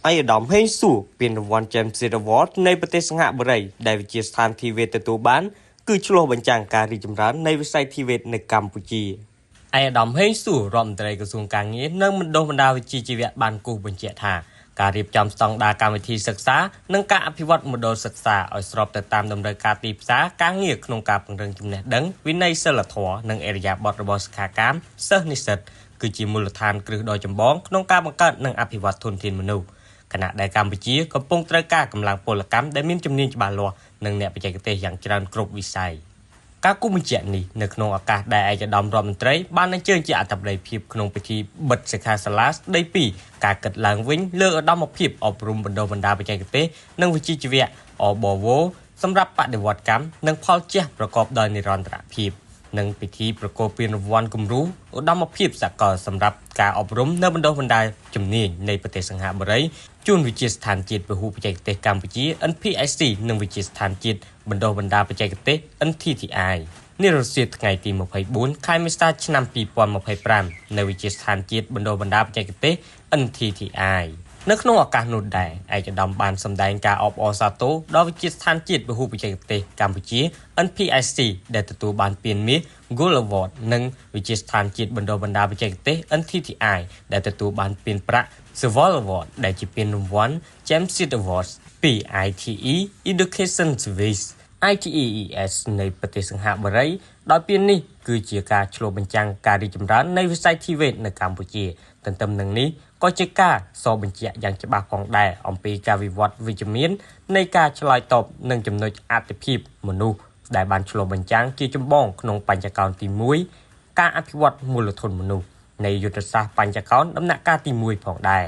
អាយដាមហេងស៊ូពានរង្វាន់ James Award នៃប្រទេសសិង្ហបុរីដែលវិជាស្ថានធីវេទទទួលបានគឺឆ្លុះបញ្ចាំងការរីកចម្រើននៃវិស័យធីវេទនៅកម្ពុជាអាយដាមហេងស៊ូរដ្ឋមន្ត្រីក្រសួងការងារនិងមណ្ឌលបណ្ដាវិជ្ជាជីវៈបានគូសបញ្ជាក់ថាការរៀបចំស្តង់ដារកម្មវិធីសិក្សានិងការអភិវឌ្ឍមណ្ឌលសិក្សាឲ្យស្របទៅតាមតម្រូវការទីផ្សារការងារក្នុងការពង្រឹងចំណេះដឹងវិន័យសីលធម៌និងឥរិយាបថរបស់សិក្ខាកាមសិស្សនិស្សិតគឺជាមូលដ្ឋានគ្រឹះដ៏ចម្បងក្នុងការបង្កើតនិងអភិវឌ្ឍធនធានមនុស្សខណៈដែលកម្ពុជាកំពុងត្រូវការកម្លាំងពលកម្មដែលមានជំនាញច្បាស់លាស់និងអ្នកបច្ចេកទេសយ៉ាងច្រើនគ្រប់វិស័យការគូបញ្ជាក់នេះនៅក្នុងឱកាសដែលឯកឧត្តមរដ្ឋមន្ត្រីបានអញ្ជើញជាអធិបតីភាពក្នុងពិធីបិទសិក្ខាសាលាស្ដីពីការគិតឡើងវិញលើឧត្តមភាពអប់រំបណ្ដុះបណ្ដាលបច្ចេកទេសនិងវិជ្ជាជីវៈអបវសម្រាប់បដិវត្តកម្មនិងផលជះប្រកបដោយនិរន្តរភាពនិងពិធីប្រគល់ពានរង្វាន់គំរូឧត្តមភាពសកលសម្រាប់ការអប់រំនៅបណ្ដុះបណ្ដាលជំនាញនៃប្រទេសសិង្ហបុរីជូនវិទ្យាស្ថានជាតិពហុបច្ចេកទេសកម្ពុជា NPIC និងវិទ្យាស្ថានជាតិបណ្ដុះបណ្ដាលបច្ចេកទេស NTTI នេះរសៀលថ្ងៃទី24ខែមេសាឆ្នាំ2025នៅវិទ្យាស្ថានជាតិបណ្ដុះបណ្ដាលបច្ចេកទេស NTTI នៅក្នុងឱកាសនោះដែរឯកឧត្តមបានសម្ដែងការអបអរសាទរដល់វិទ្យាស្ថានជាតិពហុបច្ចេកទេសកម្ពុជា NPIC ដែលទទួលបានពានមាស Gold Award និងវិទ្យាស្ថានជាតិបណ្ដុះបណ្ដាលបច្ចេកទេស NTTI ដែលទទួលបានពានប្រាក់ Silver Award ដែលជាពានរង្វាន់ James Award ពី ITE Education Service ITES នៃប្រទេសសិង្ហបុរីដោយពាននេះគឺជាការឆ្លុះបញ្ចាំងការរីកចម្រើននៃវិស័យធីវេតនៅកម្ពុជាទន្ទឹមនឹងនេះក៏ជាការសរបញ្ជាក់យ៉ាងច្បាស់ផងដែរអំពីការវិវត្តវិជ្ជមាននៃការឆ្លើយតបនឹងចំណុចអតិភិបមនុស្សដែលបានឆ្លុះបញ្ចាំងជាចម្បងក្នុងបញ្ចកោណទី1ការអភិវឌ្ឍមូលធនមនុស្សនៃយុទ្ធសាស្ត្របញ្ចកោណដំណាក់កាលទី1ផងដែរ